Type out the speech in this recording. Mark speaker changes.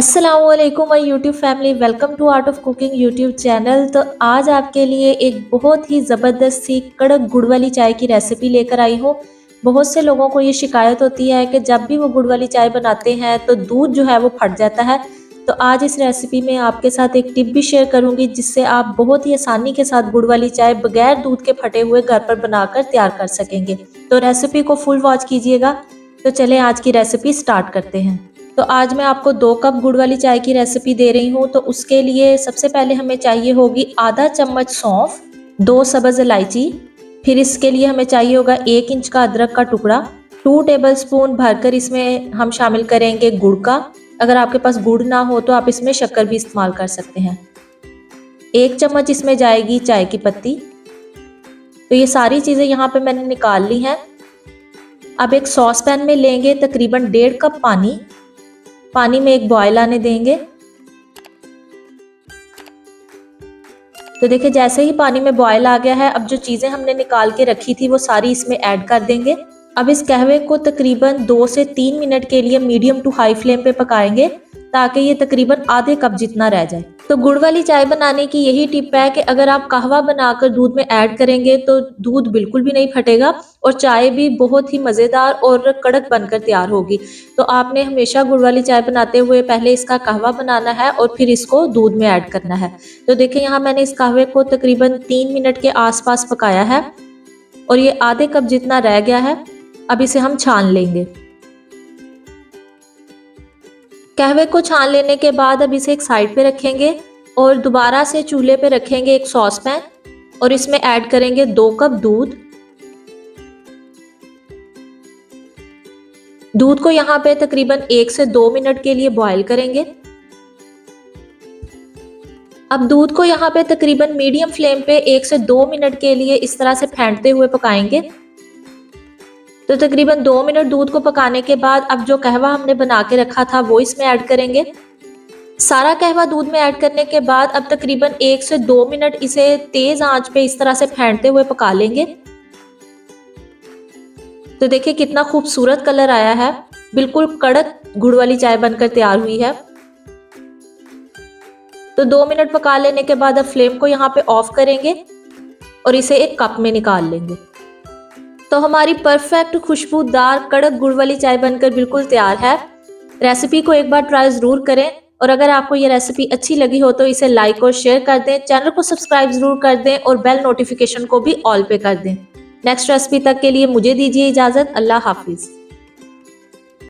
Speaker 1: अस्सलामुअलैकुम my YouTube family, welcome to Art of Cooking YouTube channel. तो आज आपके लिए एक बहुत ही ज़बरदस्त सी कड़क गुड़ वाली चाय की रेसिपी लेकर आई हूँ। बहुत से लोगों को ये शिकायत होती है कि जब भी वो गुड़ वाली चाय बनाते हैं तो दूध जो है वो फट जाता है। तो आज इस रेसिपी में आपके साथ एक टिप भी शेयर करूँगी जिससे आप बहुत ही आसानी के साथ गुड़ वाली चाय बगैर दूध के फटे हुए घर पर बनाकर तैयार कर सकेंगे। तो रेसिपी को फुल वॉच कीजिएगा। तो चलें आज की रेसिपी स्टार्ट करते हैं। तो आज मैं आपको 2 कप गुड़ वाली चाय की रेसिपी दे रही हूँ। तो उसके लिए सबसे पहले हमें चाहिए होगी आधा चम्मच सौंफ, 2 सब्ज़ इलायची। फिर इसके लिए हमें चाहिए होगा 1 इंच का अदरक का टुकड़ा। 2 टेबलस्पून भरकर इसमें हम शामिल करेंगे गुड़ का। अगर आपके पास गुड़ ना हो तो आप इसमें शक्कर भी इस्तेमाल कर सकते हैं। 1 चम्मच इसमें जाएगी चाय की पत्ती। तो ये सारी चीज़ें यहाँ पे मैंने निकाल ली हैं। अब एक सॉस पैन में लेंगे तकरीबन 1.5 कप पानी। पानी में एक बॉयल आने देंगे। तो देखिए जैसे ही पानी में बॉयल आ गया है, अब जो चीज़ें हमने निकाल के रखी थी वो सारी इसमें ऐड कर देंगे। अब इस कहवे को तकरीबन 2 से 3 मिनट के लिए मीडियम टू हाई फ्लेम पे पकाएंगे ताकि ये तकरीबन आधे कप जितना रह जाए। तो गुड़ वाली चाय बनाने की यही टिप है कि अगर आप कहवा बनाकर दूध में ऐड करेंगे तो दूध बिल्कुल भी नहीं फटेगा और चाय भी बहुत ही मज़ेदार और कड़क बनकर तैयार होगी। तो आपने हमेशा गुड़ वाली चाय बनाते हुए पहले इसका कहवा बनाना है और फिर इसको दूध में ऐड करना है। तो देखिए यहाँ मैंने इस कहवे को तकरीबन 3 मिनट के आसपास पकाया है और ये आधे कप जितना रह गया है। अब इसे हम छान लेंगे। कहवे को छान लेने के बाद अब इसे एक साइड पे रखेंगे और दोबारा से चूल्हे पे रखेंगे एक सॉस पैन और इसमें ऐड करेंगे 2 कप दूध। दूध को यहाँ पे तकरीबन 1 से 2 मिनट के लिए बॉईल करेंगे। अब दूध को यहाँ पे तकरीबन मीडियम फ्लेम पे 1 से 2 मिनट के लिए इस तरह से फेंटते हुए पकाएंगे। तो तकरीबन 2 मिनट दूध को पकाने के बाद अब जो कहवा हमने बना के रखा था वो इसमें ऐड करेंगे। सारा कहवा दूध में ऐड करने के बाद अब तकरीबन 1 से 2 मिनट इसे तेज आंच पे इस तरह से फेंटते हुए पका लेंगे। तो देखिए कितना खूबसूरत कलर आया है, बिल्कुल कड़क गुड़ वाली चाय बनकर तैयार हुई है। तो 2 मिनट पका लेने के बाद अब फ्लेम को यहाँ पे ऑफ करेंगे और इसे एक कप में निकाल लेंगे। तो हमारी परफेक्ट खुशबूदार कड़क गुड़ वाली चाय बनकर बिल्कुल तैयार है। रेसिपी को एक बार ट्राई ज़रूर करें और अगर आपको ये रेसिपी अच्छी लगी हो तो इसे लाइक और शेयर कर दें, चैनल को सब्सक्राइब ज़रूर कर दें और बेल नोटिफिकेशन को भी ऑल पे कर दें। नेक्स्ट रेसिपी तक के लिए मुझे दीजिए इजाज़त। अल्लाह हाफिज़।